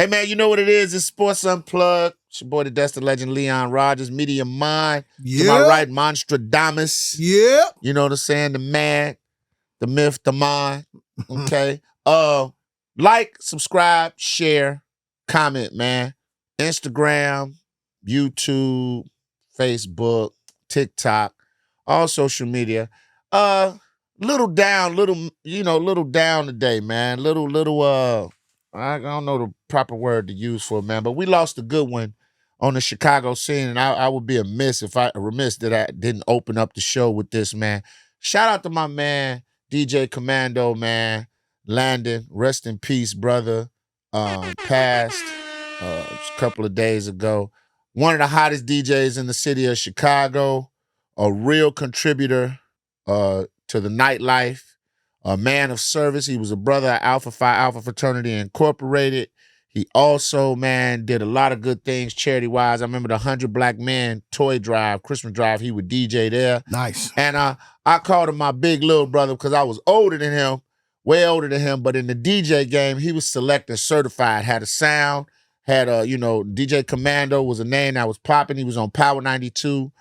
Hey, man, you know what it is? It's Sports Unplugged. It's your boy, the Destin legend, Leon Rogers, Media Mind. Yeah. To my right, Monstradamus. Yeah. You know what I'm saying? The man, the myth, the mind. Okay? Like, subscribe, share, comment, man. Instagram, YouTube, Facebook, TikTok, all social media. Little down today, man. I don't know the proper word to use for it, man, but we lost a good one on the Chicago scene, and I would be remiss that I didn't open up the show with this, man. Shout out to my man, DJ Commando, man. Landon, rest in peace, brother. Passed a couple of days ago. One of the hottest DJs in the city of Chicago, a real contributor to the nightlife. A man of service. He was a brother at Alpha Phi Alpha Fraternity Incorporated. He also, man, did a lot of good things charity-wise. I remember the 100 Black Men toy drive, Christmas drive. He would DJ there. Nice. And I called him my big little brother because I was older than him, way older than him. But in the DJ game, he was selected, certified, had a sound, had DJ Commando was a name that was popping. He was on Power 92.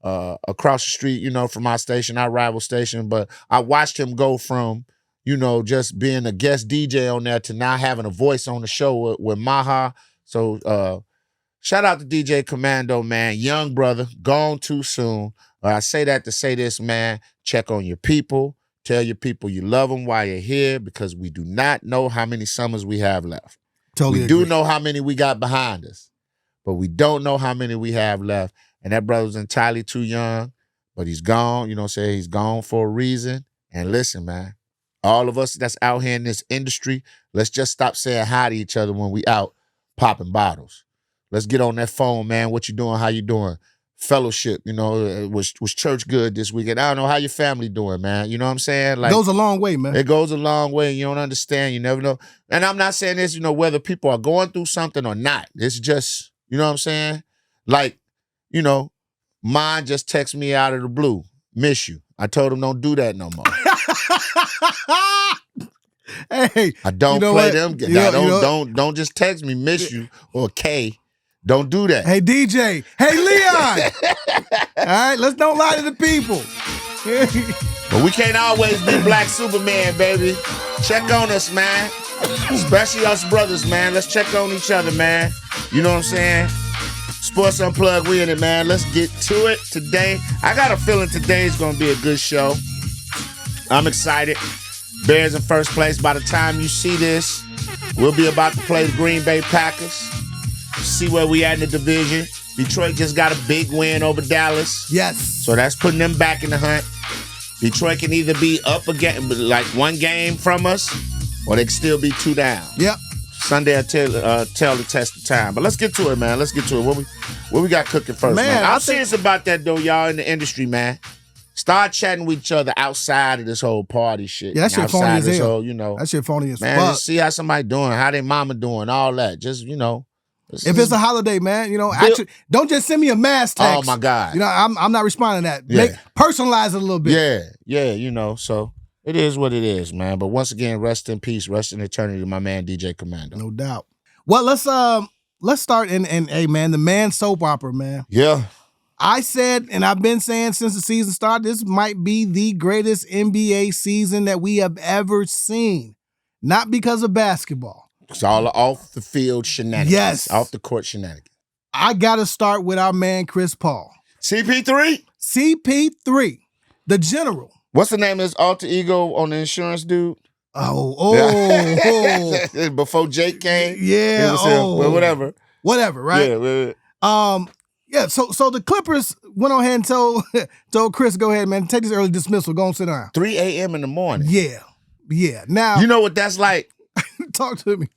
Across the street, from our station, our rival station. But I watched him go from, just being a guest DJ on there to now having a voice on the show with Maha. So shout out to DJ Commando, man. Young brother, gone too soon. I say that to say this, man. Check on your people. Tell your people you love them while you're here, because we do not know how many summers we have left. Totally we agree. do know how many we got behind us, but we don't know how many we have left. And that brother's entirely too young, but he's gone. He's gone for a reason. And listen, man, all of us that's out here in this industry, let's just stop saying hi to each other when we out popping bottles. Let's get on that phone, man. What you doing? How you doing? Fellowship, was church good this weekend? I don't know how your family doing, man. You know what I'm saying? Like, it goes a long way, man. It goes a long way. You don't understand. You never know. And I'm not saying this, whether people are going through something or not. It's just, you know what I'm saying? Like, mine just text me out of the blue. Miss you. I told him don't do that no more. Hey, I don't play them. Don't just text me miss you or K. Don't do that. Hey DJ. Hey Leon. All right, let's don't lie to the people. But we can't always be Black Superman, baby. Check on us, man. Especially us brothers, man. Let's check on each other, man. You know what I'm saying? Sports Unplugged, we in it, man. Let's get to it today. I got a feeling today's going to be a good show. I'm excited. Bears in first place. By the time you see this, we'll be about to play the Green Bay Packers. See where we at in the division. Detroit just got a big win over Dallas. Yes. So that's putting them back in the hunt. Detroit can either be up again, like one game from us, or they can still be 2 down. Yep. Sunday will tell the test of time. But let's get to it, man. Let's get to it. What we got cooking first, man? I'm serious about that, though, y'all in the industry, man. Start chatting with each other outside of this whole party shit. Yeah, that shit phony as hell. That shit phony as fuck. Man, just see how somebody doing, how their mama doing, all that. Just, if it's a holiday, man, actually, don't just send me a mass text. Oh, my God. I'm not responding to that. Yeah. Personalize it a little bit. Yeah, so it is what it is, man. But once again, rest in peace, rest in eternity to my man, DJ Commando. No doubt. Well, let's start in hey, man, the man soap opera, man. Yeah. I said, and I've been saying since the season started, this might be the greatest NBA season that we have ever seen. Not because of basketball. It's all off the field shenanigans. Yes. Off the court shenanigans. I got to start with our man, Chris Paul. CP3? CP3, the general. What's the name of his alter ego on the insurance dude? Before Jake came? Yeah. Well, whatever. Whatever, right? Yeah. So the Clippers went on ahead and told Chris, go ahead, man, take this early dismissal, go and sit down. 3 a.m. in the morning. Yeah. Now, you know what that's like? Talk to me.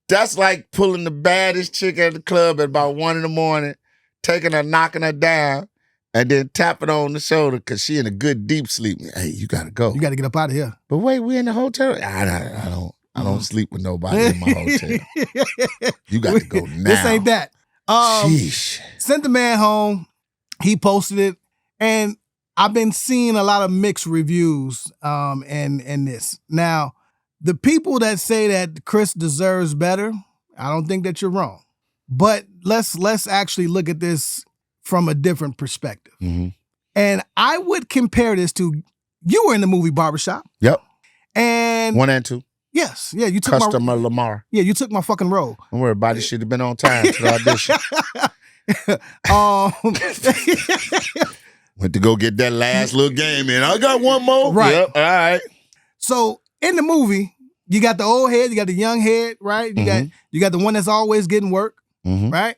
That's like pulling the baddest chick at the club at about 1 in the morning, taking her, knocking her down, and then tapping her on the shoulder because she in a good deep sleep. Hey, you got to go. You got to get up out of here. But wait, we in the hotel? I don't sleep with nobody in my hotel. You got to go now. This ain't that. Sheesh. Sent the man home. He posted it. And I've been seeing a lot of mixed reviews and this. Now, the people that say that Chris deserves better, I don't think that you're wrong. But let's actually look at this from a different perspective. Mm-hmm. And I would compare this to, you were in the movie Barbershop. Yep. And 1 and 2. yes, yeah, you took Customer Lamar. Yeah, you took my fucking role. Don't worry about it. Should have been on time to the audition. Went to go get that last little game in. I got one more. Right. Yep. All right. So in the movie, you got the old head, you got the young head, right? You got the one that's always getting work, right?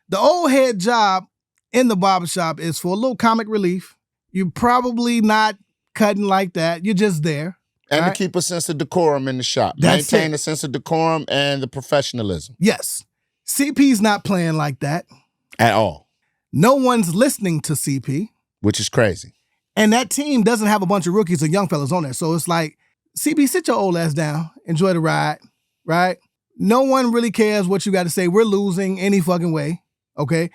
The old head job in the barbershop is for a little comic relief. You're probably not cutting like that. You're just there. And right? to keep a sense of decorum in the shop. Maintain a sense of decorum and the professionalism. Yes. CP's not playing like that. At all. No one's listening to CP. Which is crazy. And that team doesn't have a bunch of rookies or young fellas on there. So it's like, CP, sit your old ass down. Enjoy the ride, right? No one really cares what you got to say. We're losing any fucking way, okay?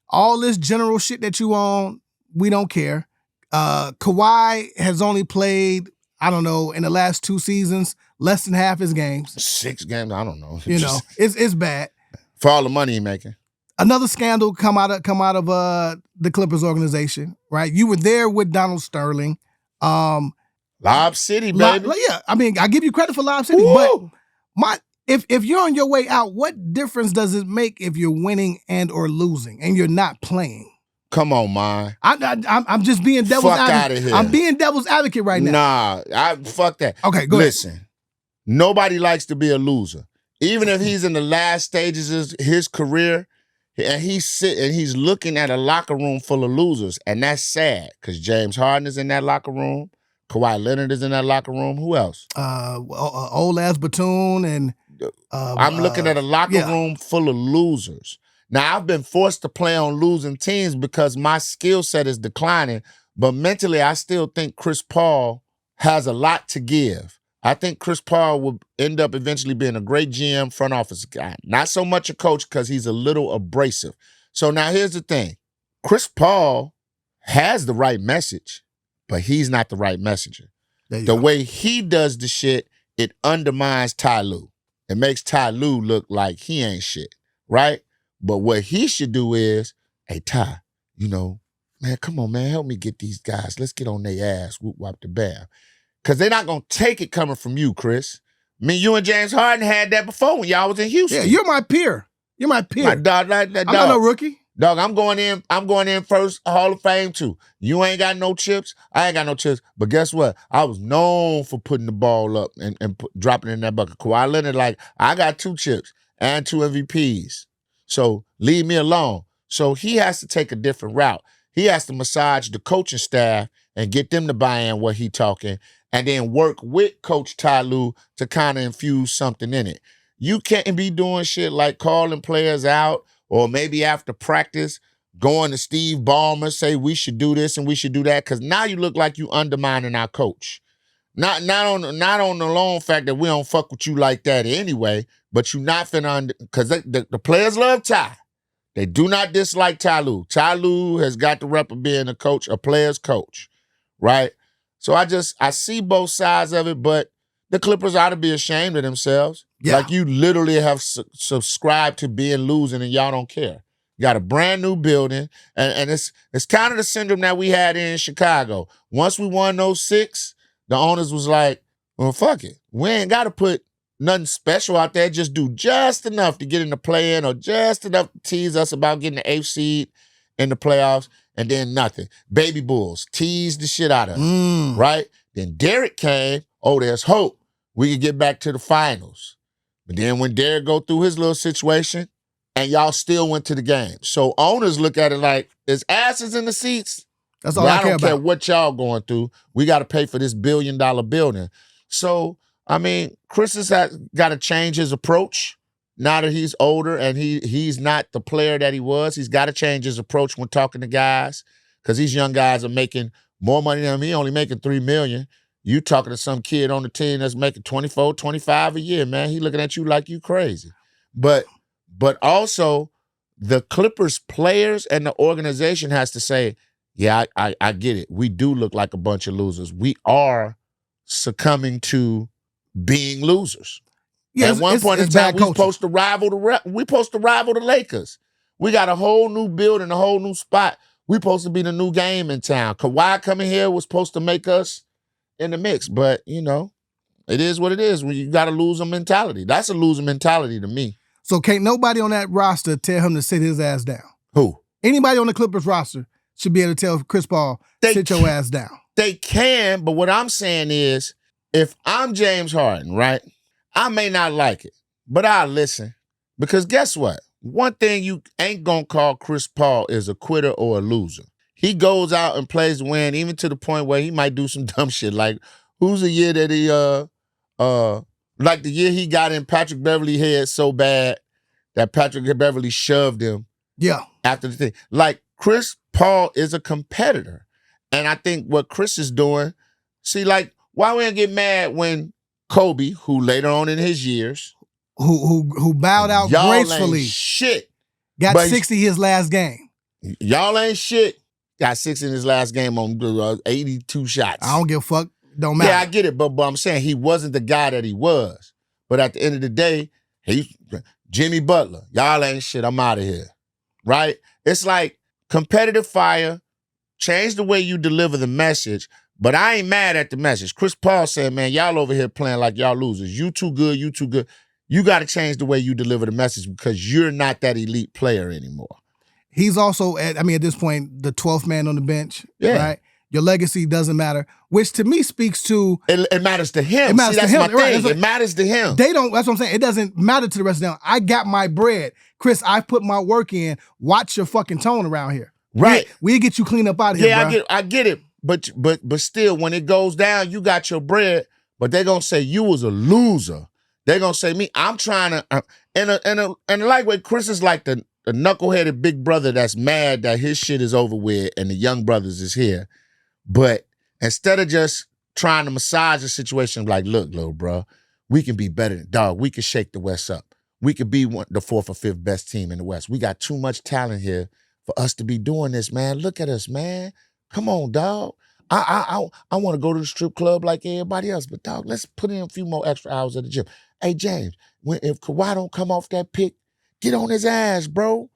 All this general shit that you on, we don't care. Kawhi has only played, I don't know, in the last 2 seasons, less than half his games. 6 games, I don't know. You know, it's bad. For all the money he's making. Another scandal come out of the Clippers organization, right? You were there with Donald Sterling. Lob City, baby. Yeah, I mean, I give you credit for Lob City, Woo! but if you're on your way out, what difference does it make if you're winning and or losing and you're not playing? Come on, man. I'm just being devil's advocate. Fuck out of here. I'm being devil's advocate right now. Nah, fuck that. Okay, go Listen, ahead. Nobody likes to be a loser. Even if he's in the last stages of his career, and he's looking at a locker room full of losers, and that's sad because James Harden is in that locker room. Kawhi Leonard is in that locker room. Who else? Old ass Batum and I'm looking at a locker room full of losers. Now, I've been forced to play on losing teams because my skill set is declining, but mentally, I still think Chris Paul has a lot to give. I think Chris Paul will end up eventually being a great GM, front office guy. Not so much a coach because he's a little abrasive. So now here's the thing. Chris Paul has the right message, but he's not the right messenger. The way he does the shit, it undermines Ty Lue. It makes Ty Lue look like he ain't shit, right? But what he should do is, hey, Ty, man, come on, man, help me get these guys. Let's get on their ass, whoop, whop, the bam. Because they're not going to take it coming from you, Chris. I mean, you and James Harden had that before when y'all was in Houston. Yeah, you're my peer. You're my peer. My dog, I'm not no rookie. Dog, I'm going in first Hall of Fame too. You ain't got no chips. I ain't got no chips. But guess what? I was known for putting the ball up and dropping it in that bucket. Kawhi Leonard, I got 2 chips and 2 MVPs. So leave me alone. So he has to take a different route. He has to massage the coaching staff and get them to buy in what he talking, and then work with Coach Ty Lue to kind of infuse something in it. You can't be doing shit like calling players out, or maybe after practice, going to Steve Ballmer, say we should do this and we should do that, because now you look like you undermining our coach. Not on the lone fact that we don't fuck with you like that anyway, but you not finna, because the players love Ty. They do not dislike Ty Lue. Ty Lue has got the rep of being a player's coach, right? So I see both sides of it, but the Clippers ought to be ashamed of themselves. Yeah. Like you literally have subscribed to being losing and y'all don't care. You got a brand new building, and it's kind of the syndrome that we had in Chicago. Once we won those 6, the owners was like, well, fuck it. We ain't got to put nothing special out there. Just do just enough to get in the play-in or just enough to tease us about getting the 8th seed in the playoffs, and then nothing. Baby Bulls, tease the shit out of us, right? Then Derek came, there's hope. We could get back to the finals. But then when Derek go through his little situation, and y'all still went to the game. So owners look at it like, there's asses in the seats. That's all I care don't care what y'all going through. We got to pay for this $1 billion building. So, I mean, Chris has got to change his approach now that he's older and he's not the player that he was. He's got to change his approach when talking to guys, because these young guys are making more money than him. He only making $3 million. You talking to some kid on the team that's making 24, 25 a year, man. He looking at you like you crazy. But also, the Clippers players and the organization has to say, yeah, I get it. We do look like a bunch of losers. We are succumbing to being losers. Yeah, At one point in it's time, bad we culture. supposed to rival the Lakers. We got a whole new building, a whole new spot. We supposed to be the new game in town. Kawhi coming here was supposed to make us in the mix, but you know, it is what it is. When you got a loser mentality, that's a loser mentality to me. So can't nobody on that roster tell him to sit his ass down? Who? Anybody on the Clippers roster should be able to tell Chris Paul, sit your ass down. They can, but what I'm saying is, if I'm James Harden, right, I may not like it, but I'll listen. Because guess what? One thing you ain't gonna call Chris Paul is a quitter or a loser. He goes out and plays to win, even to the point where he might do some dumb shit. Like, who's the year that he, like the year he got in Patrick Beverly head so bad that Patrick Beverly shoved him. Yeah. After the thing. Like, Chris Paul is a competitor. And I think what Chris is doing, see, like, why we don't get mad when Kobe, who later on in his years, who bowed out y'all gracefully, ain't shit, got 60 his last game. Y'all ain't shit. Got 6 in his last game on 82 shots. I don't give a fuck. Don't matter. Yeah, I get it, but I'm saying he wasn't the guy that he was. But at the end of the day, Jimmy Butler, y'all ain't shit. I'm out of here. Right? It's like competitive fire, change the way you deliver the message, but I ain't mad at the message. Chris Paul said, man, y'all over here playing like y'all losers. You too good, you too good. You got to change the way you deliver the message because you're not that elite player anymore. He's also, at this point, the 12th man on the bench, right? Your legacy doesn't matter, which to me speaks to... It matters to him. It matters See, to that's him. my thing. Right. It matters to him. They don't, that's what I'm saying. It doesn't matter to the rest of them. I got my bread. Chris, I put my work in. Watch your fucking tone around here. Right. We'll get you clean up out of here, bro. Yeah, I get it. But still, when it goes down, you got your bread, but they're going to say you was a loser. They're going to say me, I'm trying to... And like way, Chris is like the knuckleheaded big brother that's mad that his shit is over with and the young brothers is here. But instead of just trying to massage the situation, like, look, little bro, we can be better than dog. We can shake the West up. We could be the 4th or 5th best team in the West. We got too much talent here for us to be doing this, man. Look at us, man. Come on, dog. I want to go to the strip club like everybody else, but dog, let's put in a few more extra hours at the gym. Hey, James, if Kawhi don't come off that pick, get on his ass, bro.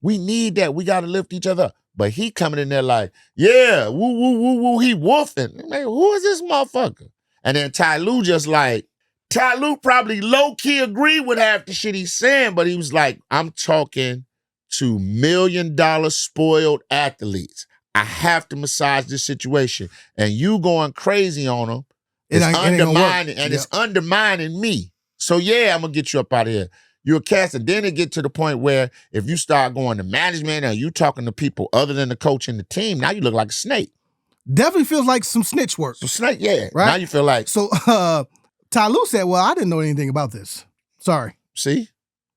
We need that. We got to lift each other up. But he coming in there like, yeah, woo, woo, woo, woo, he woofing. Man, who is this motherfucker? And then Ty Lue just like, Ty Lue probably low-key agreed with half the shit he's saying, but he was like, I'm talking to $1 million spoiled athletes. I have to massage this situation. And you going crazy on them is undermining, and it's undermining me. So yeah, I'm going to get you up out of here. You're a cast, and then it get to the point where if you start going to management or you talking to people other than the coach and the team, now you look like a snake. Definitely feels like some snitch work. Some snake, yeah. Right? Now you feel like... So Ty Lue said, well, I didn't know anything about this. Sorry. See?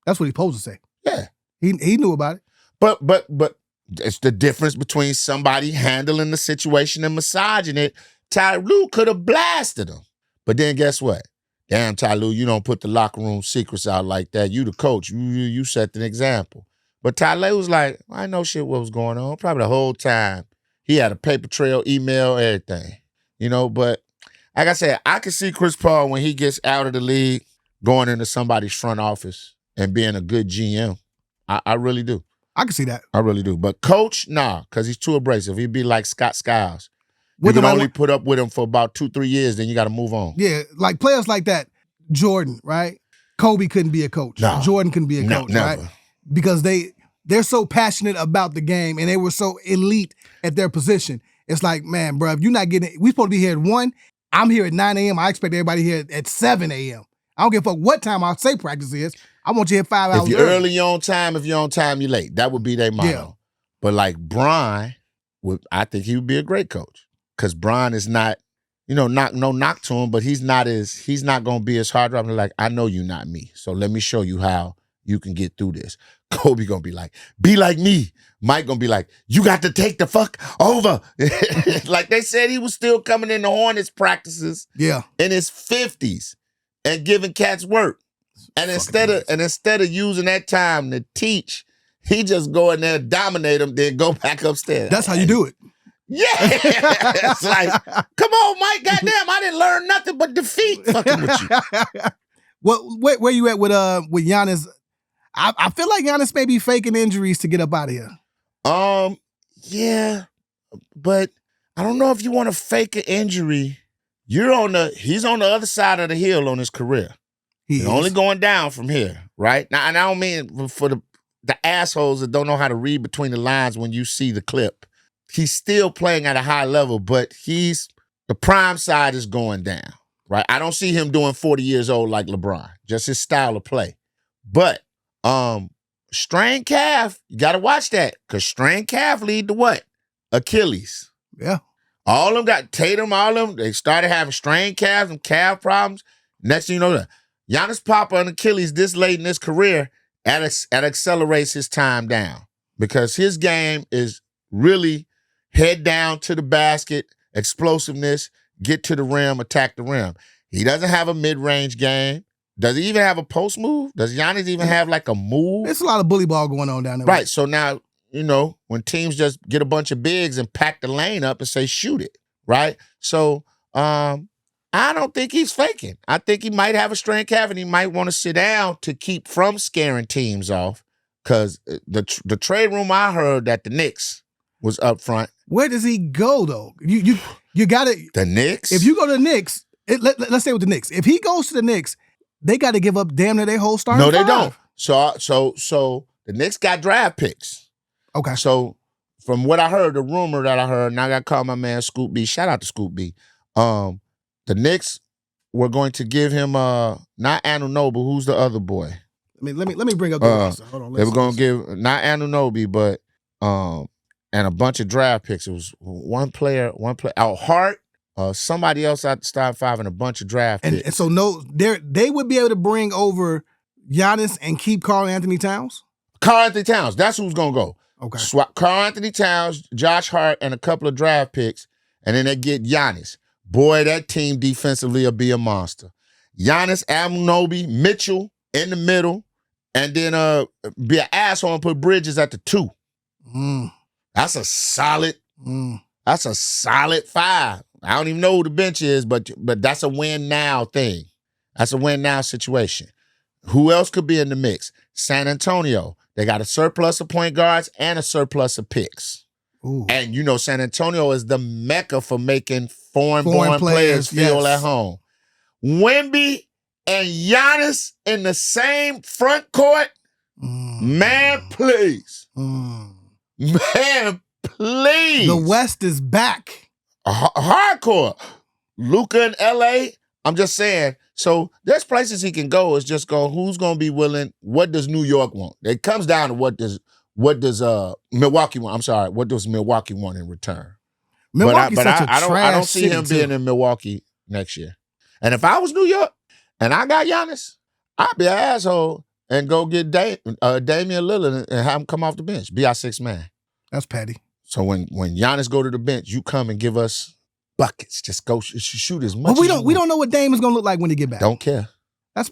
That's what he's supposed to say. Yeah. He knew about it. But it's the difference between somebody handling the situation and massaging it. Ty Lue could have blasted him. But then guess what? Damn, Ty Lue, you don't put the locker room secrets out like that. You the coach. You set the example. But Ty Lue was like, I know shit what was going on. Probably the whole time. He had a paper trail, email, everything. You know, but like I said, I can see Chris Paul when he gets out of the league going into somebody's front office and being a good GM. I really do. I can see that. I really do. But coach, nah, because he's too abrasive. He'd be like Scott Skiles. You can only put up with him for about 2-3 years, then you got to move on. Yeah, like players like that, Jordan, right? Kobe couldn't be a coach. No. Jordan couldn't be a coach, never. right? Because they're so passionate about the game and they were so elite at their position. It's like, man, bro, if you're not getting it, we supposed to be here at 1. I'm here at 9 a.m. I expect everybody here at 7 a.m. I don't give a fuck what time I say practice is. I want you here 5 hours If you're early, you're on time. If you're on time, you're late. That would be their motto. Yeah. But like Bron, I think he would be a great coach. Because Bron is not, no knock to him, but he's not going to be as hard driving. Like, I know you're not me. So let me show you how you can get through this. Kobe going to be like, be like me. Mike going to be like, you got to take the fuck over. Like they said, he was still coming in the Hornets practices in his 50s and giving cats work. And instead of using that time to teach, he just go in there, dominate them, then go back upstairs. That's how you do it. Yeah. It's like, come on, Mike, goddamn, I didn't learn nothing but defeat fucking with you. Where you at with Giannis? I feel like Giannis may be faking injuries to get up out of here. Yeah, but I don't know if you want to fake an injury. He's on the other side of the hill on his career. He's only going down from here, right? Now, and I don't mean for the assholes that don't know how to read between the lines when you see the clip. He's still playing at a high level, but the prime side is going down, right? I don't see him doing 40 years old like LeBron, just his style of play. But strained calf, you got to watch that because strained calf lead to what? Achilles. Yeah. All of them got Tatum, all of them, they started having strained calves and calf problems. Next thing you know, Giannis Papa and Achilles this late in his career, that accelerates his time down because his game is really head down to the basket, explosiveness, get to the rim, attack the rim. He doesn't have a mid-range game. Does he even have a post move? Does Giannis even have like a move? There's a lot of bully ball going on down there. Right. So now, when teams just get a bunch of bigs and pack the lane up and say, shoot it. Right. So I don't think he's faking. I think he might have a strained calf and he might want to sit down to keep from scaring teams off. Because the trade room I heard that the Knicks was up front. Where does he go though? You got to the Knicks. If you go to the Knicks, let's stay with the Knicks. If he goes to the Knicks, they got to give up damn near their whole starting. No, they five. don't. So the Knicks got draft picks. Okay. So from what I heard, the rumor that I heard, and I got to call my man Scoop B. Shout out to Scoop B. The Knicks were going to give him not Anunoby, who's the other boy? Let me bring up the roster. Hold on. They were going to give not Anunoby, but and a bunch of draft picks. It was one player. Hart. Somebody else out the starting five and a bunch of draft picks. And so they would be able to bring over Giannis and keep Karl-Anthony Towns? Karl-Anthony Towns, that's who's going to go. Okay. Swap Karl-Anthony Towns, Josh Hart, and a couple of draft picks, and then they get Giannis. Boy, that team defensively will be a monster. Giannis, Anunoby, Mitchell in the middle, and then be an asshole and put Bridges at the 2. That's a solid. That's a solid 5. I don't even know who the bench is, but that's a win now thing. That's a win now situation. Who else could be in the mix? San Antonio. They got a surplus of point guards and a surplus of picks. Ooh. And San Antonio is the mecca for making foreign-born players feel at home. Wemby and Giannis in the same front court? Man, please. Man, please. The West is back. Hardcore. Luka in L.A., I'm just saying. So there's places he can go. It's just who's going to be willing? What does New York want? It comes down to what does Milwaukee want? I'm sorry. What does Milwaukee want in return? Milwaukee's such a trash I don't see him city, being in Milwaukee next year. And if I was New York and I got Giannis, I'd be an asshole and go get Damian Lillard and have him come off the bench. Be our 6th man. That's petty. So when Giannis go to the bench, you come and give us buckets. Just go shoot as much. But we we don't know what Dame is gonna look like when he get back. Don't care.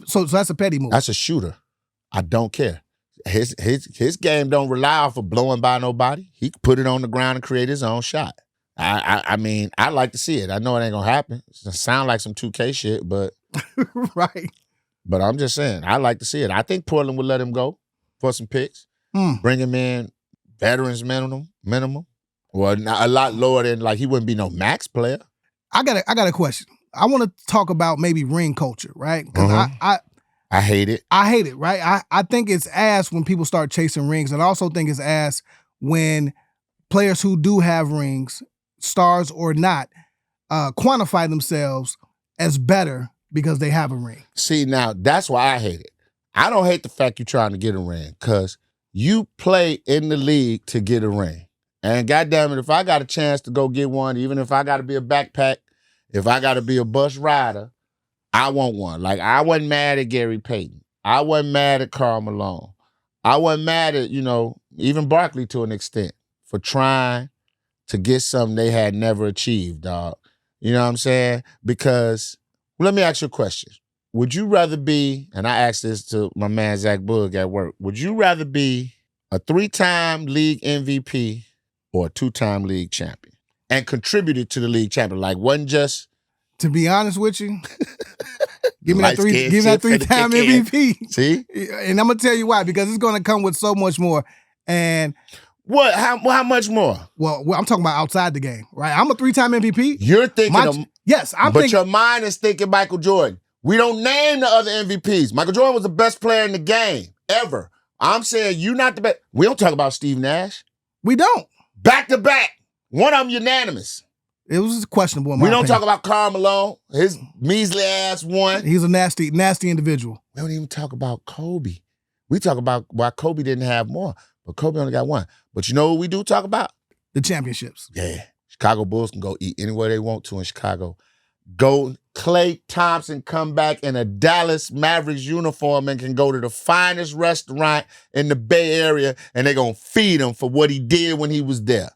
So that's a petty move. That's a shooter. I don't care. His game don't rely off of blowing by nobody. He can put it on the ground and create his own shot. I mean, I like to see it. I know it ain't gonna happen. It sound like some 2K shit, but right. But I'm just saying, I like to see it. I think Portland would let him go for some picks. Bring him in veterans minimum. Well, not a lot lower than he wouldn't be no max player. I got a question. I want to talk about maybe ring culture, right? Because I hate it. I hate it, right? I think it's ass when people start chasing rings, and I also think it's ass when players who do have rings, stars or not, quantify themselves as better because they have a ring. See, now that's why I hate it. I don't hate the fact you're trying to get a ring because you play in the league to get a ring. And goddamn it, if I got a chance to go get one, even if I got to be a backpack, if I got to be a bus rider, I want one. I wasn't mad at Gary Payton. I wasn't mad at Karl Malone. I wasn't mad at, even Barkley to an extent for trying to get something they had never achieved, dog. You know what I'm saying? Because, let me ask you a question. Would you rather be, and I asked this to my man Zach Boog at work, would you rather be a 3-time league MVP or a 2-time league champion and contributed to the league champion? Wasn't just... To be honest with you, Give me that three-time MVP. See? And I'm gonna tell you why, because it's gonna come with so much more. And what? How much more? Well, I'm talking about outside the game, right? I'm a 3-time MVP. You're thinking but your mind is thinking Michael Jordan. We don't name the other MVPs. Michael Jordan was the best player in the game ever. I'm saying you not the best. We don't talk about Steve Nash. We don't. Back to back. One of them unanimous. It was questionable. We don't talk about Karl Malone. His measly ass won. He's a nasty individual. We don't even talk about Kobe. We talk about why Kobe didn't have more, but Kobe only got one. But you know what we do talk about? The championships. Yeah. Chicago Bulls can go eat anywhere they want to in Chicago. Go, Klay Thompson come back in a Dallas Mavericks uniform and can go to the finest restaurant in the Bay Area, and they're going to feed him for what he did when he was there.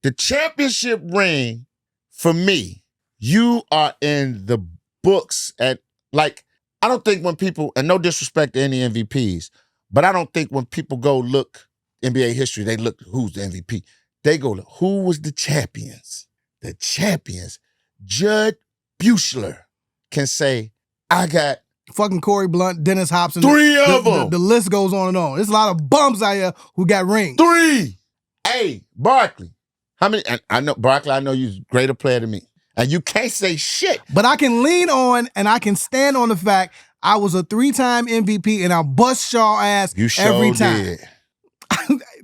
The championship ring, for me, you are in the books at, like, I don't think when people, and no disrespect to any MVPs, but I don't think when people go look NBA history, they look who's the MVP. They go look who was the champions. The champions. Judd Buechler can say, I got fucking Corey Blunt, Dennis Hopson. 3 of them. The list goes on and on. There's a lot of bums out here who got rings. 3. Hey, Barkley. How many? And I know Barkley, I know you're a greater player than me. And you can't say shit. But I can lean on and I can stand on the fact I was a 3-time MVP and I bust y'all ass every time. Did.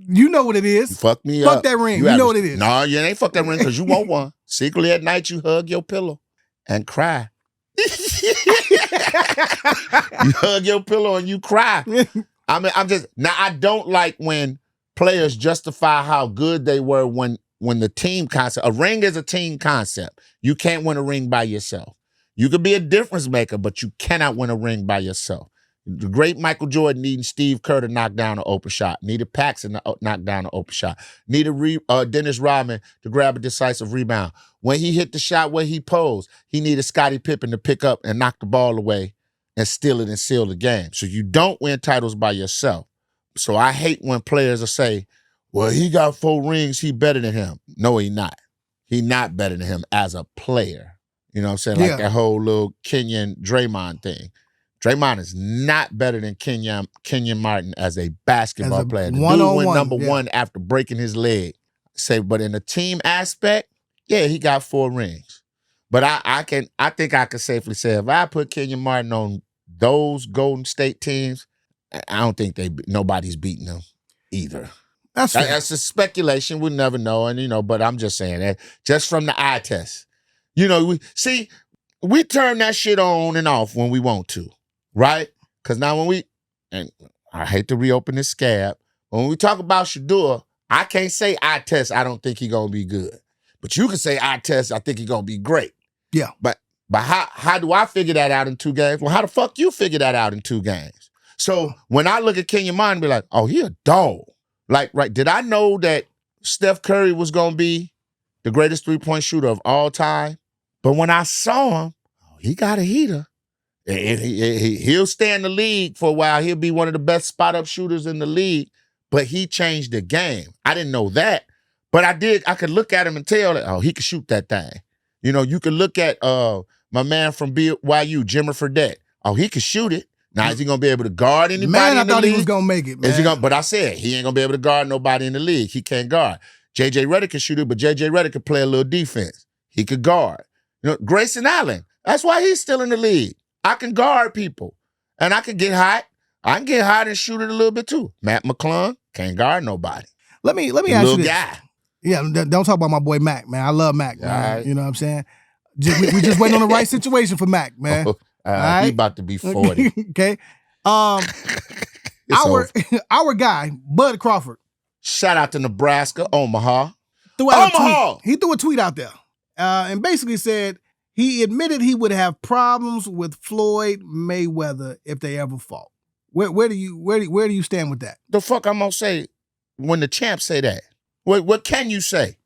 You know what it is. You fucked me up. Fuck that ring. You know what it is. No, you ain't fuck that ring because you want one. Secretly at night, you hug your pillow and cry. You hug your pillow and you cry. I don't like when players justify how good they were when the team concept. A ring is a team concept. You can't win a ring by yourself. You could be a difference maker, but you cannot win a ring by yourself. The great Michael Jordan needing Steve Kerr to knock down an open shot. Needed Paxson to knock down an open shot. Needed Dennis Rodman to grab a decisive rebound. When he hit the shot where he posed, he needed Scottie Pippen to pick up and knock the ball away and steal it and seal the game. So you don't win titles by yourself. So I hate when players will say, well, he got 4 rings, he better than him. No, he not. He not better than him as a player. You know what I'm saying? Like that whole little Kenyon Draymond thing. Draymond is not better than Kenyon Martin as a basketball player. The dude went number 1 after breaking his leg. But in the team aspect, yeah, he got 4 rings. But I think I can safely say if I put Kenyon Martin on those Golden State teams, I don't think nobody's beating them either. That's a speculation. We'll never know. And but I'm just saying that just from the eye test. We turn that shit on and off when we want to. Right? Because now and I hate to reopen this scab, when we talk about Shador, I can't say eye test, I don't think he's going to be good. But you can say eye test, I think he's going to be great. Yeah. But how do I figure that out in 2 games? Well, how the fuck you figure that out in 2 games? So when I look at Kenyon Martin and be like, oh, he a dog. Like, right, did I know that Steph Curry was going to be the greatest 3-point shooter of all time? But when I saw him, he got a heater. He'll stay in the league for a while. He'll be one of the best spot-up shooters in the league, but he changed the game. I didn't know that, but I did. I could look at him and tell that, he could shoot that thing. You could look at my man from BYU, Jimmer Fredette. He could shoot it. Now, is he going to be able to guard anybody in the league? Man, I thought he was going to make it, man. But I said, he ain't going to be able to guard nobody in the league. He can't guard. J.J. Redick can shoot it, but J.J. Redick could play a little defense. He could guard. Grayson Allen, that's why he's still in the league. I can guard people, and I can get hot. I can get hot and shoot it a little bit too. Matt McClung can't guard nobody. Let me ask you this. Guy. Yeah, don't talk about my boy Mac, man. I love Mac, man. Right. You know what I'm saying? We just waiting on the right situation for Mac, man. He about to be 40. Okay. Our guy, Bud Crawford. Shout out to Nebraska, Omaha. He threw a tweet out there and basically said he admitted he would have problems with Floyd Mayweather if they ever fought. Where do you stand with that? The fuck I'm gonna say when the champs say that? What can you say?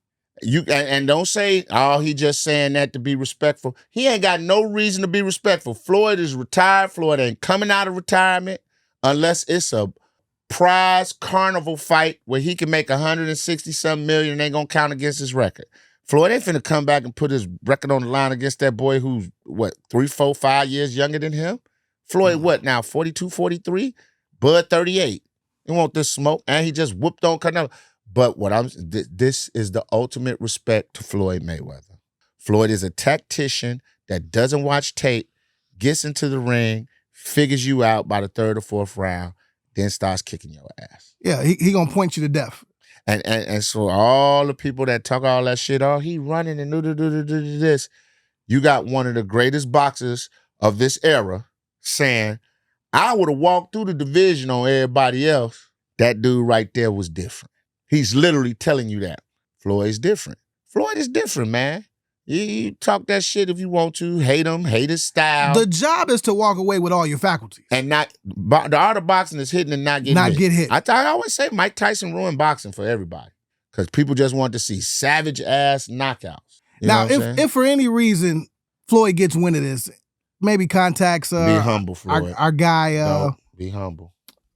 And don't say, he just saying that to be respectful. He ain't got no reason to be respectful. Floyd is retired. Floyd ain't coming out of retirement unless it's a prize carnival fight where he can make 160-something million and ain't gonna count against his record. Floyd ain't finna come back and put his record on the line against that boy who's, 3, 4, 5 years younger than him? Floyd, what now, 42, 43? Bud, 38. He want this smoke, and he just whooped on Canelo. But this is the ultimate respect to Floyd Mayweather. Floyd is a tactician that doesn't watch tape, gets into the ring, figures you out by the 3rd or 4th round, then starts kicking your ass. Yeah, he gonna point you to death. And so all the people that talk all that shit, oh, he running and this. You got one of the greatest boxers of this era saying, I would have walked through the division on everybody else. That dude right there was different. He's literally telling you that. Floyd's different. Floyd is different, man. You talk that shit if you want to. Hate him, hate his style. The job is to walk away with all your faculties. And the art of boxing is hitting and not getting hit. Get hit. I always say Mike Tyson ruined boxing for everybody because people just want to see savage-ass knockouts. You now, know if for any reason Floyd gets wind of this, maybe contacts be humble, Floyd. our guy, be humble.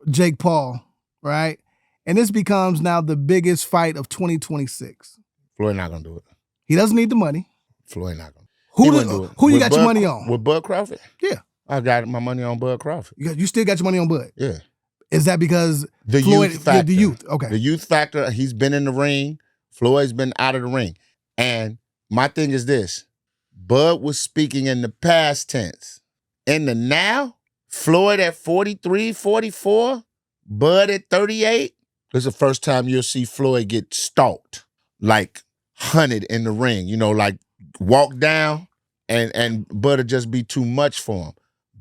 Jake Paul, right? And this becomes now the biggest fight of 2026. Floyd not going to do it. He doesn't need the money. Floyd not going to. Who you got your money on? With Bud Crawford? Yeah. I got my money on Bud Crawford. You still got your money on Bud? Yeah. Is that because the Floyd, youth factor? The youth, okay. The youth factor, he's been in the ring. Floyd's been out of the ring. And my thing is this. Bud was speaking in the past tense. In the now, Floyd at 43, 44, Bud at 38. This is the first time you'll see Floyd get stalked, like hunted in the ring. You know, like walk down and Bud'll just be too much for him.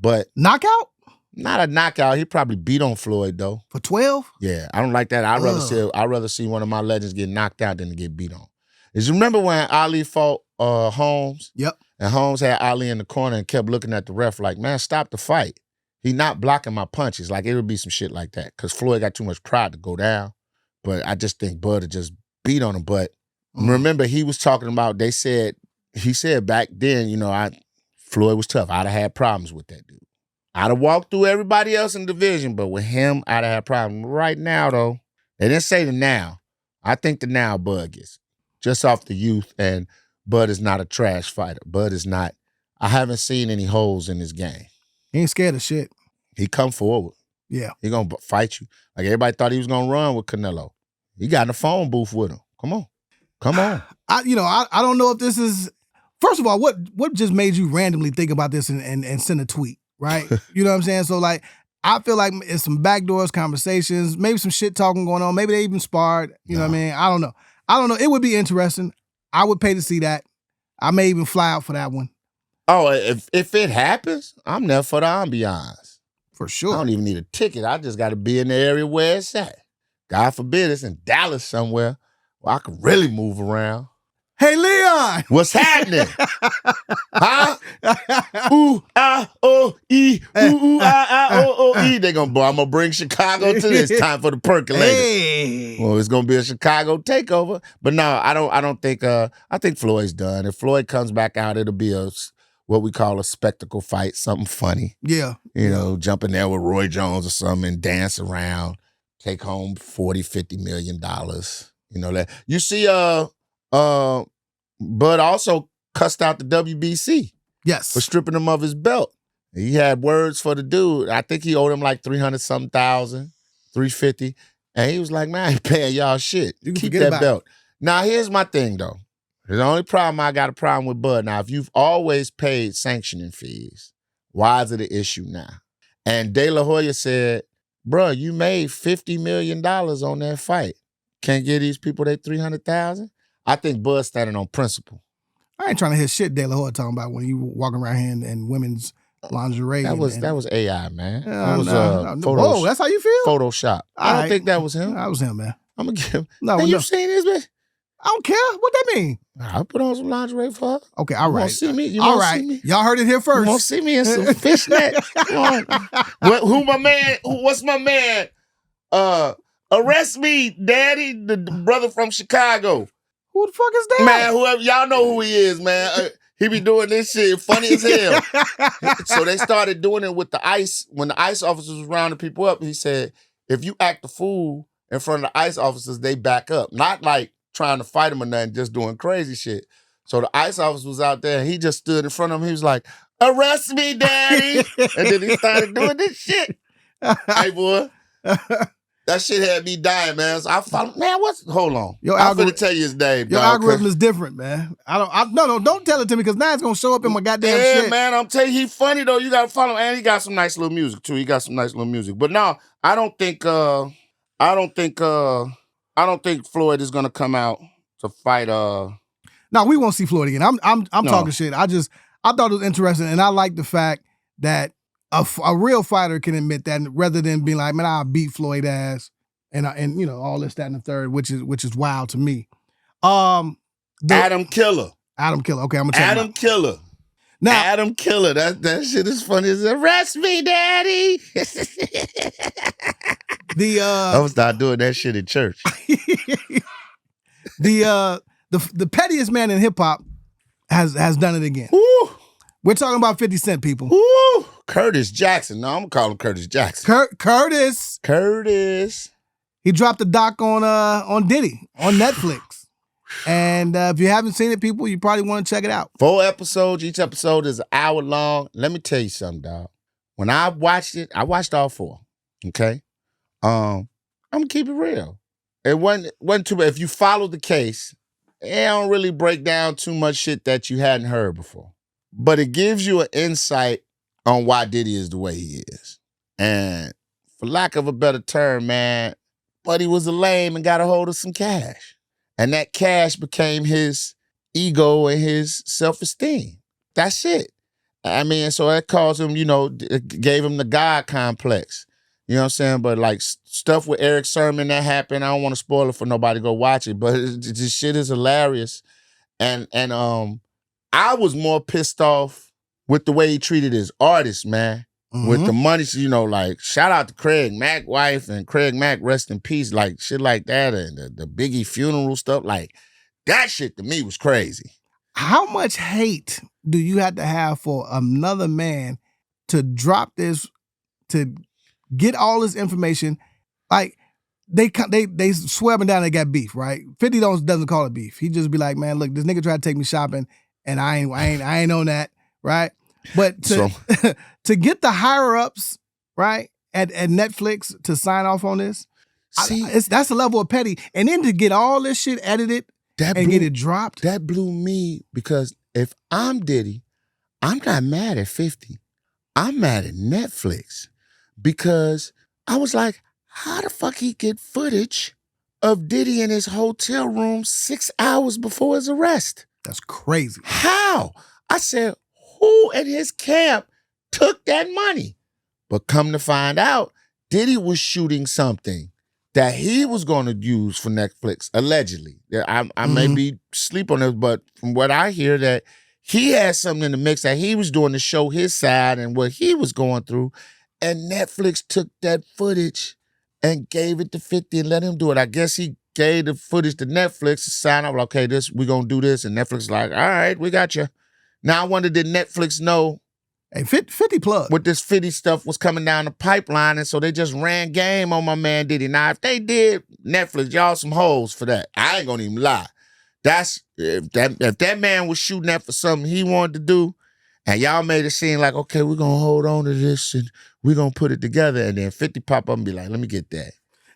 But knockout? Not a knockout. He probably beat on Floyd though. For 12? Yeah, I don't like that. I'd rather see one of my legends get knocked out than to get beat on. Is you remember when Ali fought Holmes? Yep. And Holmes had Ali in the corner and kept looking at the ref like, man, stop the fight. He not blocking my punches. Like, it would be some shit like that. Because Floyd got too much pride to go down. But I just think Bud would just beat on him. But remember, he was talking about, he said back then, you know, Floyd was tough. I'd have had problems with that dude. I'd have walked through everybody else in the division, but with him, I'd have had problems. Right now, though, they didn't say the now. I think the now Bud gets just off the youth, and Bud is not a trash fighter. Bud is not. I haven't seen any holes in his game. He ain't scared of shit. He come forward. Yeah. He gonna fight you. Like everybody thought he was gonna run with Canelo. He got in the phone booth with him. Come on. I don't know if this is, first of all, what just made you randomly think about this and send a tweet, right? You know what I'm saying? So like, I feel like it's some backdoors conversations, maybe some shit talking going on. Maybe they even sparred. You know what I mean? I don't know. It would be interesting. I would pay to see that. I may even fly out for that one. Oh, if it happens, I'm there for the ambiance. For sure. I don't even need a ticket. I just got to be in the area where it's at. God forbid it's in Dallas somewhere where I can really move around. Hey, Leon! What's happening? Huh? Ooh, ah, oh, e. Ooh, ah, ah, oh, oh, e. I'm going to bring Chicago to this. Time for the percolator. Hey. Well, it's going to be a Chicago takeover. But no, I don't think, I think Floyd's done. If Floyd comes back out, it'll be what we call a spectacle fight, something funny. Yeah. You know, jump in there with Roy Jones or something and dance around, take home $40-50 million. You know that. You see, Bud also cussed out the WBC. Yes. For stripping him of his belt. He had words for the dude. I think he owed him like 300-something thousand, 350. And he was like, man, I ain't paying y'all shit. You keep that belt. Now, here's my thing, though. The only problem I got a problem with Bud. Now, if you've always paid sanctioning fees, why is it an issue now? And De La Hoya said, bro, you made $50 million on that fight. Can't give these people their $300,000? I think Bud's standing on principle. I ain't trying to hear shit De La Hoya talking about when you walking around here in women's lingerie. That was AI, man. That was Whoa, that's how you feel? Photoshop. I don't think that was him. That was him, man. I'm gonna give him. No, hey, you seen this, man? I don't care. What that mean? I put on some lingerie for her. Okay, all right. You want to see me? You all want to right. see me? Y'all heard it here first. You want to see me in some fishnet? Who my man? What's my man? Arrest me, Daddy, the brother from Chicago. Who the fuck is that? Man, whoever, y'all know who he is, man. He be doing this shit funny as hell. So they started doing it with the ICE. When the ICE officers was rounding people up, he said, if you act a fool in front of the ICE officers, they back up. Not like trying to fight him or nothing, just doing crazy shit. So the ICE officer was out there, and he just stood in front of him. He was like, "Arrest me, daddy." And then he started doing this shit. Hey, boy. That shit had me dying, man. So I followed, man, hold on. I'm finna tell you his name, Your dog, algorithm is different, man. Don't tell it to me, because now it's gonna show up in my goddamn shit. Yeah, man, I'm telling you, he funny though. You gotta follow him. And he got some nice little music too. But no, I don't think Floyd is gonna come out to fight No, we won't see Floyd again. I'm talking shit. I thought it was interesting, and I like the fact that a real fighter can admit that, rather than being like, man, I'll beat Floyd ass and all this, that, and the third, which is wild to me. Adam Killer. Adam Killer. Okay, I'm gonna check Adam Killer. Now, Adam Killer. That shit is funny. It's arrest me, daddy. I'm gonna start doing that shit in church. The pettiest man in hip hop has done it again. Woo. We're talking about 50 Cent, people. Woo. Curtis Jackson. No, I'm gonna call him Curtis Jackson. Curtis. He dropped a doc on Diddy on Netflix. And if you haven't seen it, people, you probably want to check it out. 4 episodes. Each episode is an hour long. Let me tell you something, dog. When I watched it, I watched all 4. Okay? I'm gonna keep it real. It wasn't too bad. If you follow the case, it don't really break down too much shit that you hadn't heard before. But it gives you an insight on why Diddy is the way he is. And for lack of a better term, man, Buddy was a lame and got a hold of some cash. And that cash became his ego and his self-esteem. That's it. I mean, so that caused him, it gave him the God complex. You know what I'm saying? But like stuff with Eric Sermon that happened, I don't want to spoil it for nobody to go watch it, but this shit is hilarious. And I was more pissed off with the way he treated his artists, man. Mm-hmm. With the money, like shout out to Craig Mack wife and Craig Mack, rest in peace, like shit like that, and the Biggie funeral stuff, like that shit to me was crazy. How much hate do you have to have for another man to drop this, to get all this information? Like they swear up and down they got beef, right? 50 doesn't call it beef. He just be like, man, look, this nigga tried to take me shopping, and I ain't on that, right? But to get the higher ups, right, at Netflix to sign off on this, that's a level of petty, and then to get all this shit edited get it dropped. That blew me, because if I'm Diddy, I'm not mad at 50. I'm mad at Netflix, because I was like, how the fuck he get footage of Diddy in his hotel room 6 hours before his arrest? That's crazy. How? I said, who at his camp took that money? But come to find out, Diddy was shooting something that he was going to use for Netflix, allegedly. I may be sleep on this, but from what I hear, that he had something in the mix that he was doing to show his side and what he was going through. And Netflix took that footage and gave it to 50 and let him do it. I guess he gave the footage to Netflix to sign up, okay, we're going to do this. And Netflix is like, all right, we got you. Now I wonder, did Netflix know Hey, 50 plug. With this 50 stuff was coming down the pipeline, and so they just ran game on my man Diddy. Now, if they did, Netflix, y'all some hoes for that. I ain't gonna even lie. That's if that man was shooting that for something he wanted to do, and y'all made it seem like, okay, we're gonna hold on to this and we're gonna put it together, and then 50 pop up and be like, let me get that.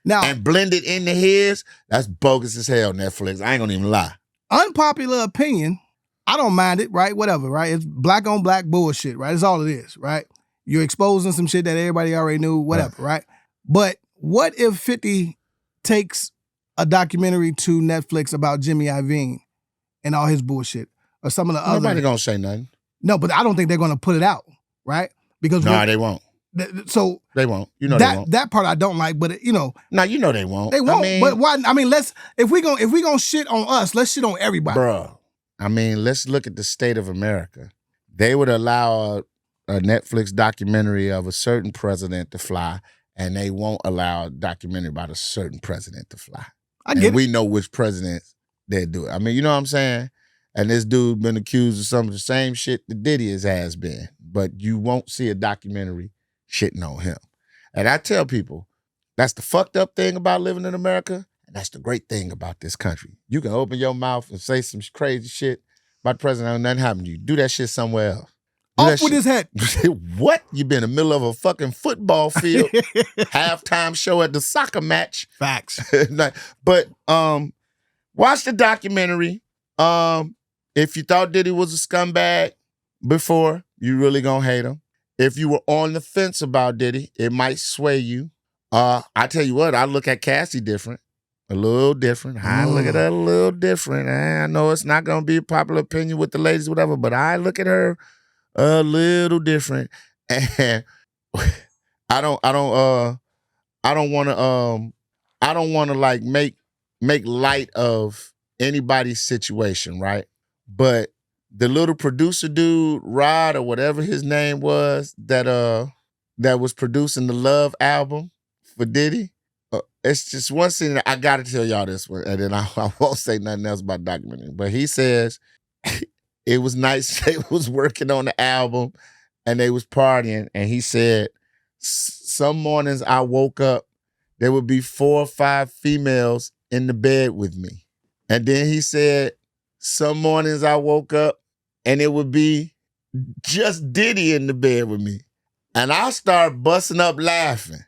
Now, and blend it into his, that's bogus as hell, Netflix. I ain't gonna even lie. Unpopular opinion. I don't mind it, right? Whatever, right? It's black on black bullshit, right? That's all it is, right? You're exposing some shit that everybody already knew, whatever, right? But what if 50 takes a documentary to Netflix about Jimmy Iovine and all his bullshit, or some of the other? Nobody gonna say nothing. No, but I don't think they're gonna put it out, right? Because they won't. So they won't. You know that, they won't. That part I don't like, but No, you know they won't. They won't. But why? I mean, if we gonna shit on us, let's shit on everybody, bruh. I mean, let's look at the state of America. They would allow a Netflix documentary of a certain president to fly, and they won't allow a documentary about a certain president to fly. We know which president they do it. I mean, you know what I'm saying? And this dude been accused of some of the same shit that Diddy has been, but you won't see a documentary shitting on him. And I tell people, that's the fucked up thing about living in America. And that's the great thing about this country. You can open your mouth and say some crazy shit about the president, and nothing happened to you. Do that shit somewhere else. Off with his head. What? You been in the middle of a fucking football field, halftime show at the soccer match. Facts. But watch the documentary. If you thought Diddy was a scumbag before, you really gonna hate him. If you were on the fence about Diddy, it might sway you. I tell you what, I look at Cassie different. A little different. I look at her a little different. I know it's not gonna be a popular opinion with the ladies, whatever, but I look at her a little different. And I don't wanna like make light of anybody's situation, right? But the little producer dude, Rod, or whatever his name was, that was producing the Love album for Diddy. It's just one scene that I gotta tell y'all this one, and then I won't say nothing else about documentary. But he says it was nice they was working on the album and they was partying, and he said some mornings I woke up, there would be 4 or 5 females in the bed with me. And then he said some mornings I woke up and it would be just Diddy in the bed with me. And I started busting up laughing.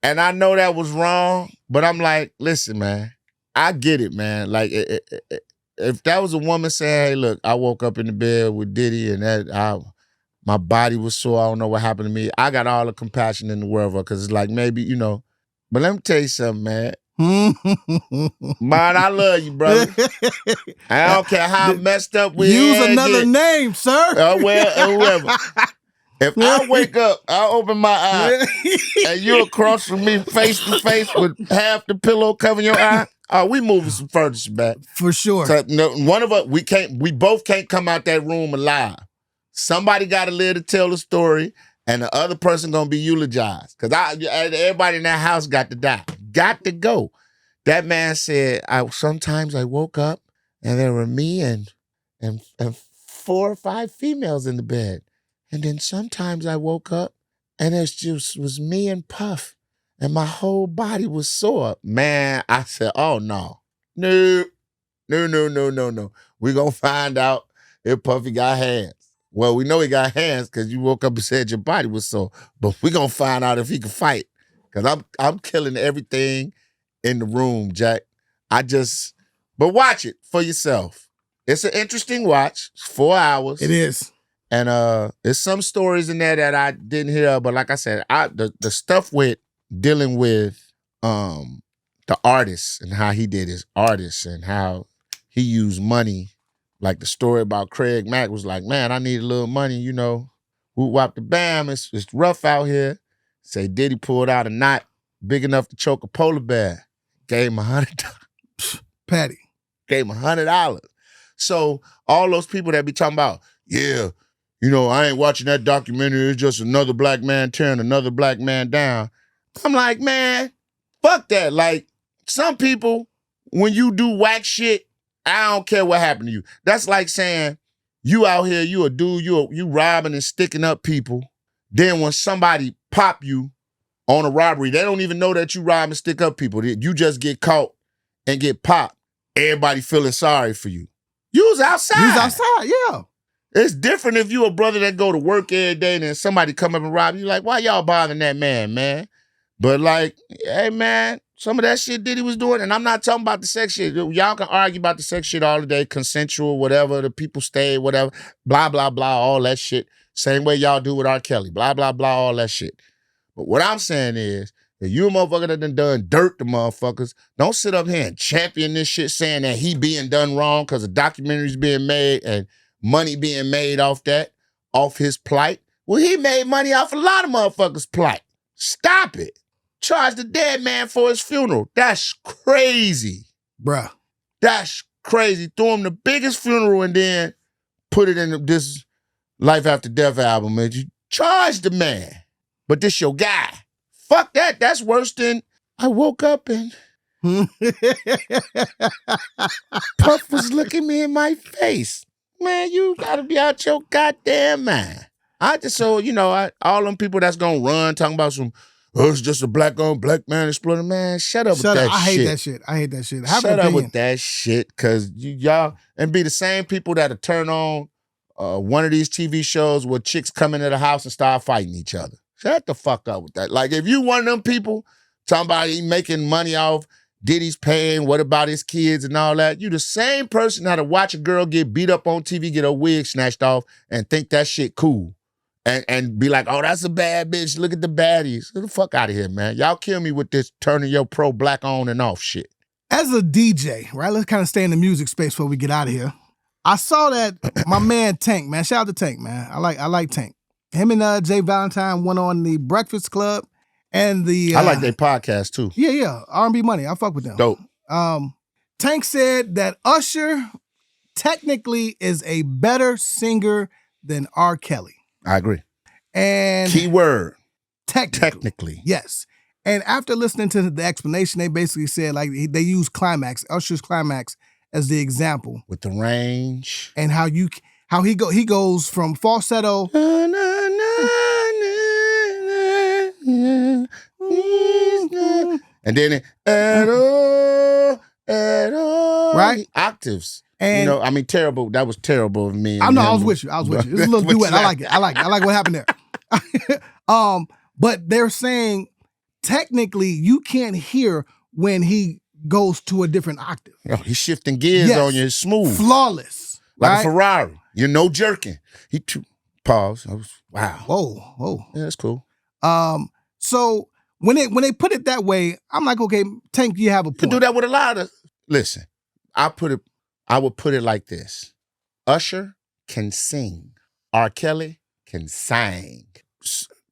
And I know that was wrong, but I'm like, listen, man, I get it, man. Like, if that was a woman saying, hey, look, I woke up in the bed with Diddy and my body was sore, I don't know what happened to me, I got all the compassion in the world for her, because it's like, maybe, you know. But let me tell you something, man. Man, I love you, brother. I don't care how messed up we use another name, sir. Whoever. If I wake up, I open my eye, and you across from me face to face with half the pillow covering your eye, we moving some furniture back. For sure. So, no, one of us, we both can't come out that room alive. Somebody got to live to tell the story, and the other person gonna be eulogized. Because everybody in that house got to die. Got to go. That man said, sometimes I woke up, and there were me and 4 or 5 females in the bed. And then sometimes I woke up and it just was me and Puff and my whole body was sore. Man, I said, oh, no. No. We're going to find out if Puffy got hands. Well, we know he got hands because you woke up and said your body was sore. But we're going to find out if he can fight. Because I'm killing everything in the room, Jack. But watch it for yourself. It's an interesting watch. It's 4 hours. It is. And there's some stories in there that I didn't hear, but like I said, the stuff with dealing with the artists and how he did his artists and how he used money, like the story about Craig Mack was like, man, I need a little money, you know. Whoop wop the bam, it's rough out here. Say Diddy pulled out a knot big enough to choke a polar bear. Gave him $100. Patty. Gave him $100. So all those people that be talking about, yeah, you know, I ain't watching that documentary. It's just another black man tearing another black man down. I'm like, man, fuck that. Like, some people, when you do whack shit, I don't care what happened to you. That's like saying, you out here, you a dude, you robbing and sticking up people. Then when somebody pop you on a robbery, they don't even know that you rob and stick up people. You just get caught and get popped. Everybody feeling sorry for you. You was outside. You was outside, yeah. It's different if you a brother that go to work every day and then somebody come up and rob you. Like, why y'all bothering that man? But like, hey, man, some of that shit Diddy was doing, and I'm not talking about the sex shit. Y'all can argue about the sex shit all the day, consensual, whatever, the people stay, whatever, blah, blah, blah, all that shit. Same way y'all do with R. Kelly, blah, blah, blah, all that shit. But what I'm saying is, if you a motherfucker that done dirt to motherfuckers, don't sit up here and champion this shit saying that he being done wrong because a documentary's being made and money being made off his plight. Well, he made money off a lot of motherfuckers' plight. Stop it. Charge the dead man for his funeral. That's crazy. Bruh. That's crazy. Throw him the biggest funeral and then put it in this Life After Death album. And you charge the man. But this your guy. Fuck that. That's worse than I woke up and Puff was looking me in my face. Man, you gotta be out your goddamn mind. All them people that's gonna run talking about some, oh, it's just a black man exploiting. Man, shut up with that shit. I hate that shit. I hate that shit. Have Shut an up opinion. with that shit, because y'all, and be the same people that'll turn on one of these TV shows where chicks come into the house and start fighting each other. Shut the fuck up with that. Like, if you one of them people talking about he making money off Diddy's paying, what about his kids and all that, you the same person that'll watch a girl get beat up on TV, get her wig snatched off, and think that shit cool. And be like, oh, that's a bad bitch. Look at the baddies. Get the fuck out of here, man. Y'all kill me with this turning your pro-black on and off shit. As a DJ, right? Let's kind of stay in the music space before we get out of here. I saw that my man Tank, man. Shout out to Tank, man. I like Tank. Him and Jay Valentine went on the Breakfast Club and the. I like their podcast too. Yeah. R&B Money. I fuck with them. Dope. Tank said that Usher technically is a better singer than R. Kelly. I agree. And keyword technically. Yes. And after listening to the explanation, they basically said like they use climax, Usher's climax as the example. With the range. And how he goes from falsetto. And then right? Octaves. And I mean, terrible. That was terrible of me. I know. I was with you. It's a little duet. I like it. I like what happened there. But they're saying technically you can't hear when he goes to a different octave. Oh, he's shifting gears on you. It's smooth. Flawless. Like right? a Ferrari. You're no jerking. Pause. Wow. Whoa. Yeah, that's cool. So when they put it that way, I'm like, okay, Tank, you have a point. You can do that with a lot of. Listen, I would put it like this. Usher can sing. R. Kelly can sing.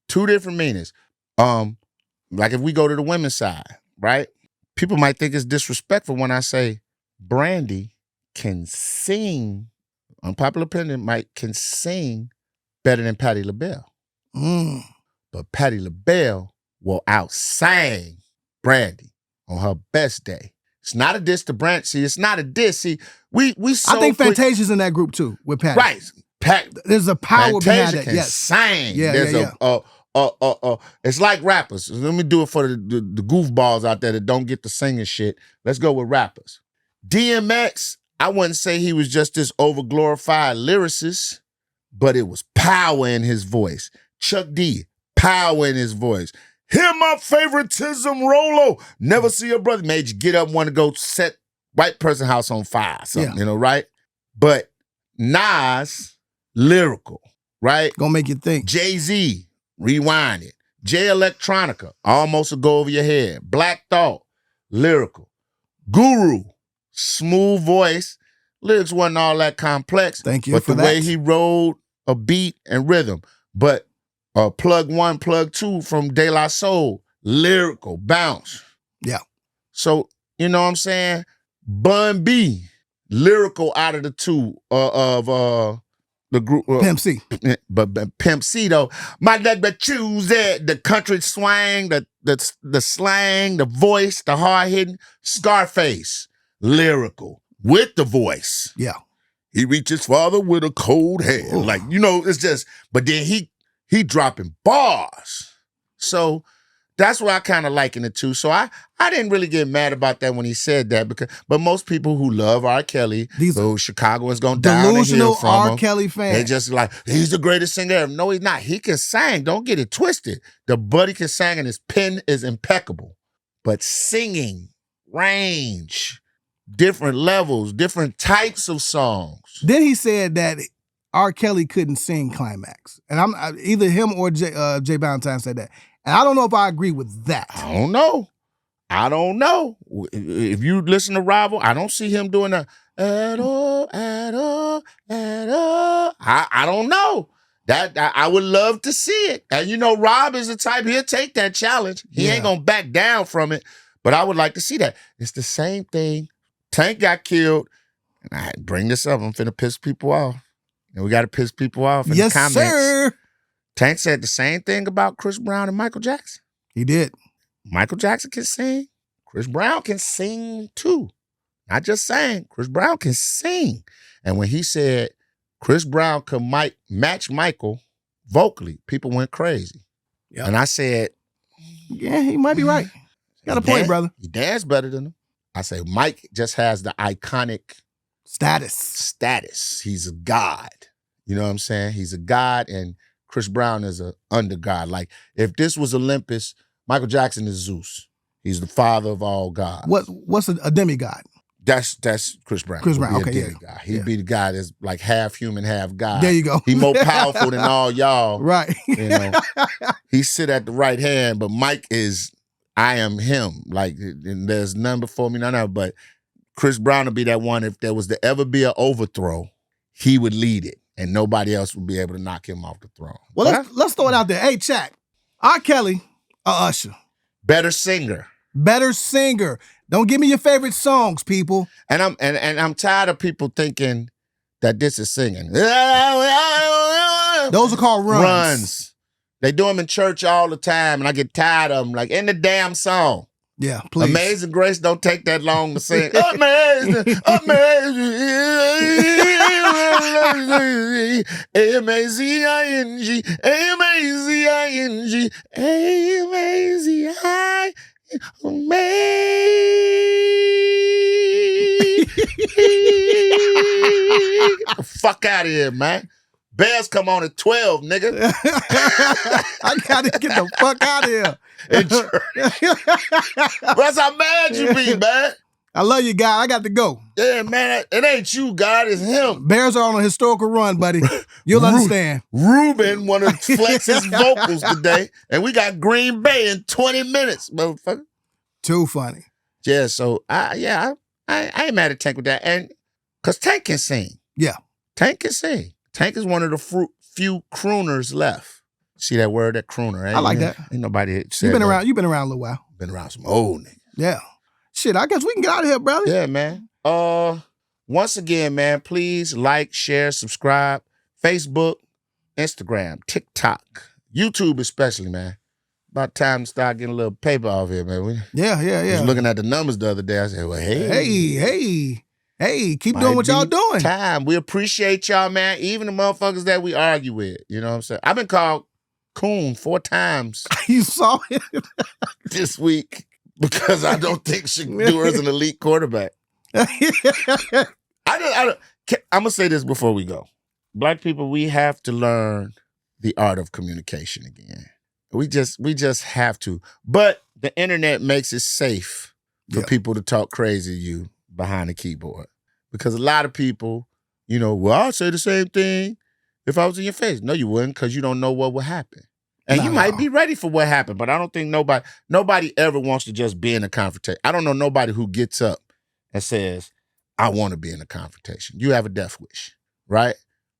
Two different meanings. Like if we go to the women's side, right? People might think it's disrespectful when I say Brandy can sing. Unpopular opinion, can sing better than Patti LaBelle. But Patti LaBelle will outsing Brandy on her best day. It's not a diss to Brandy. See, it's not a diss. See, we so I think Fantasia's in that group too with Patti. Right. There's a power behind it. Can sing. Yeah, There's it's like rappers. Let me do it for the goofballs out there that don't get the singing shit. Let's go with rappers. DMX, I wouldn't say he was just this overglorified lyricist, but it was power in his voice. Chuck D, power in his voice. Hear my favoritism, Rolo. Never see a brother. Made you get up and want to go set white person house on fire. Something, right? But Nas, lyrical, right? Gonna make you think. Jay-Z, rewind it. Jay Electronica, almost a go over your head. Black Thought, lyrical. Guru, smooth voice. Lyrics wasn't all that complex. Thank you but for the way he rode a beat and rhythm. But plug 1, plug 2 from De La Soul, lyrical, bounce. Yeah. So, you know what I'm saying? Bun B, lyrical out of the two of the group. Pimp C. But Pimp C, though, my leg but choose it. The country swang, the slang, the voice, the hard-hitting. Scarface, lyrical, with the voice. Yeah. He reached his father with a cold hand. Ooh. Like, it's just, but then he dropping bars. So that's what I kind of liken it to. So I didn't really get mad about that when he said that, but most people who love R. Kelly, those Chicagoans gonna down and hear from R. him. Kelly fans. They just like, he's the greatest singer ever. No, he's not. He can sing. Don't get it twisted. The buddy can sing and his pen is impeccable. But singing, range, different levels, different types of songs. Then he said that R. Kelly couldn't sing climax. And either him or Jay Valentine said that. And I don't know if I agree with that. I don't know. If you listen to Rival, I don't see him doing that at all. I don't know. That I would love to see it. And Rob is the type, he'll take that challenge. He ain't gonna back down from it. But I would like to see that. It's the same thing. Tank got killed. And I bring this up. I'm finna piss people off. And we got to piss people off in the comments. Yes, sir. Tank said the same thing about Chris Brown and Michael Jackson. He did. Michael Jackson can sing. Chris Brown can sing too. Not just sing. Chris Brown can sing. And when he said Chris Brown could match Michael vocally, people went crazy. Yep. And I said, Yeah, he might be right. Got a point, brother. He dance better than him. I say Mike just has the iconic status. He's a god. You know what I'm saying? He's a god, and Chris Brown is an under god. Like, if this was Olympus, Michael Jackson is Zeus. He's the father of all gods. What's a demigod? That's Chris Brown. Chris Brown, okay, Demigod. He'd be the guy that's like half human, half god. There you go. He's more powerful than all y'all. Right. You know, he sit at the right hand, but Mike is, I am him. Like, and there's none before me, none of. But Chris Brown would be that one. If there was to ever be an overthrow, he would lead it, and nobody else would be able to knock him off the throne. Well, let's throw it out there. Hey, chat. R. Kelly or Usher? Better singer. Better singer. Don't give me your favorite songs, people. And I'm tired of people thinking that this is singing. Those are called runs. They do them in church all the time, and I get tired of them. Like, in the damn song. Yeah, please. Amazing Grace don't take that long to sing. Amazing, amazing, A-M-A-Z-I-N-G, A-M-A-Z-I-N-G, A-M-A-Z-I-N-G. Get the fuck out of here, man. Bears come on at 12, nigga. I gotta get the fuck out of here. That's how mad you be, man. I love you, guy. I got to go. Yeah, man. It ain't you, God. It's him. Bears are on a historical run, buddy. You'll understand. Ruben wanted to flex his vocals today, and we got Green Bay in 20 minutes, motherfucker. Too funny. Yeah, so I ain't mad at Tank with that. And because Tank can sing. Yeah. Tank can sing. Tank is one of the few crooners left. See that word, that crooner? I like that. Ain't nobody said You've been around a little while. Been around some old niggas. Yeah. Shit, I guess we can get out of here, brother. Yeah, man. Once again, man, please like, share, subscribe. Facebook, Instagram, TikTok, YouTube especially, man. About time to start getting a little paper off here, man. Yeah. I was looking at the numbers the other day. I said, well, hey, keep doing what y'all doing. Time. We appreciate y'all, man. Even the motherfuckers that we argue with. You know what I'm saying? I've been called coon 4 times. You saw it this week because I don't think Shador is an elite quarterback. I'm going to say this before we go. Black people, we have to learn the art of communication again. We just have to. But the internet makes it safe for people to talk crazy to you behind the keyboard. Because a lot of people, well, I'll say the same thing if I was in your face. No, you wouldn't, because you don't know what would happen. And you might be ready for what happened, but I don't think nobody ever wants to just be in a confrontation. I don't know nobody who gets up and says, I want to be in a confrontation. You have a death wish, right?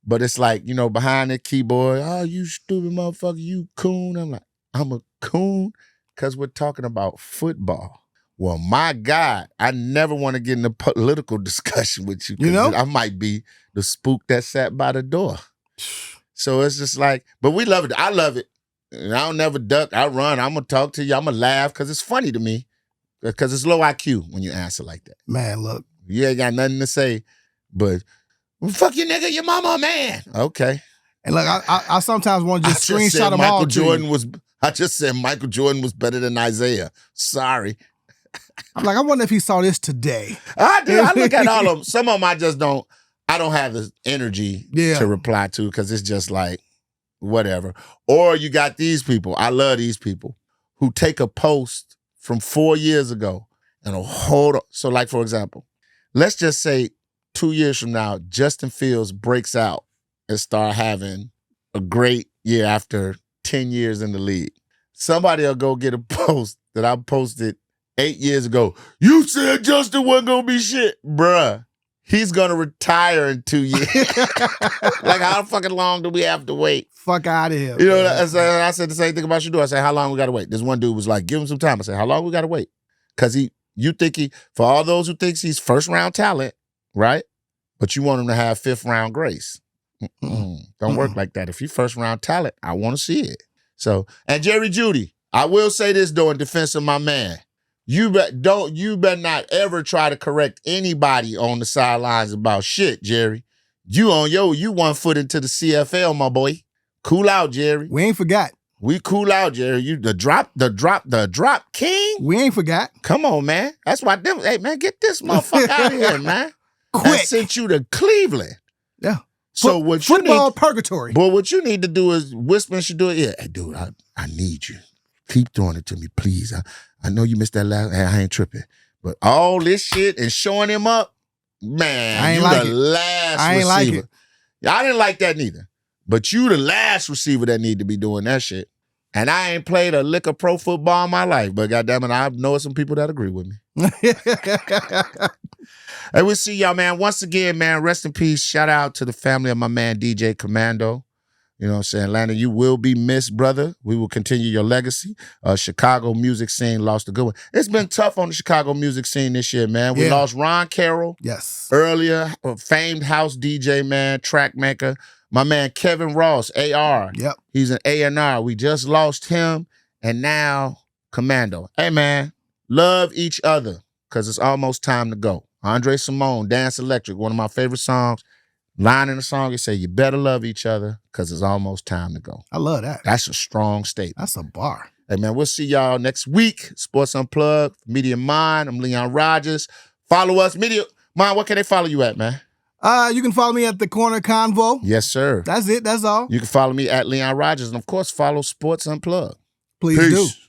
But it's like, behind the keyboard, oh, you stupid motherfucker, you coon. I'm like, I'm a coon because we're talking about football. Well, my God, I never want to get in a political discussion with you. I might be the spook that sat by the door. So it's just like, but we love it. I love it. And I don't never duck. I run. I'm going to talk to you. I'm going to laugh because it's funny to me. Because it's low IQ when you answer like that. Man, look. You ain't got nothing to say, but fuck you, nigga, your mama a man. Okay. And look, I sometimes want to just screenshot them all I just said Michael Jordan was better than Isaiah. Sorry. I'm like, I wonder if he saw this today. I do. I look at all of them. Some of them I don't have the energy to reply to because it's just like, whatever. Or you got these people. I love these people who take a post from 4 years ago and hold on. So like, for example, let's just say 2 years from now, Justin Fields breaks out and start having a great year after 10 years in the league. Somebody will go get a post that I posted 8 years ago. You said Justin wasn't going to be shit. Bruh, he's going to retire in 2 years. Like, how fucking long do we have to wait? Fuck out of here. I said the same thing about Shador. I said, how long we got to wait? This one dude was like, give him some time. I said, how long we got to wait? Because for all those who thinks he's first round talent, right? But you want him to have 5th round grace. Don't work like that. If you first round talent, I want to see it. So, and Jerry Jeudy, I will say this though in defense of my man. You better not ever try to correct anybody on the sidelines about shit, Jerry. You 1 foot into the CFL, my boy. Cool out, Jerry. We ain't forgot. We cool out, Jerry. You the drop king. We ain't forgot. Come on, man. That's why them. Hey, man, get this motherfucker out of here, man. Quick. I sent you to Cleveland. Yeah. So what you football need, purgatory. But what you need to do is whisper and should do it. Yeah, hey, dude, I need you. Keep doing it to me, please. I know you missed that last. Hey, I ain't tripping. But all this shit and showing him up, man, I ain't you like the it. last I ain't receiver. like it. Yeah, I didn't like that neither. But you the last receiver that need to be doing that shit. And I ain't played a lick of pro football in my life. But goddamn it, I know some people that agree with me. Hey, we'll see y'all, man. Once again, man, rest in peace. Shout out to the family of my man, DJ Commando. You know what I'm saying? Landon, you will be missed, brother. We will continue your legacy. Chicago music scene lost a good one. It's been tough on the Chicago music scene this year, man. We lost Ron Carroll. Yes. Earlier, famed house DJ, man, track maker. My man, Kevin Ross, AR. Yep. He's an A&R. We just lost him. And now, Commando. Hey, man, love each other because it's almost time to go. Andre Simone, Dance Electric, one of my favorite songs. Line in the song, it say, you better love each other because it's almost time to go. I love that. That's a strong statement. That's a bar. Hey, man, we'll see y'all next week. Sports Unplugged, Media Mind. I'm Leon Rogers. Follow us. Media Mind, what can they follow you at, man? You can follow me at the Corner Convo. Yes, sir. That's it. That's all. You can follow me at Leon Rogers. And, of course, follow Sports Unplugged. Please Peace. do.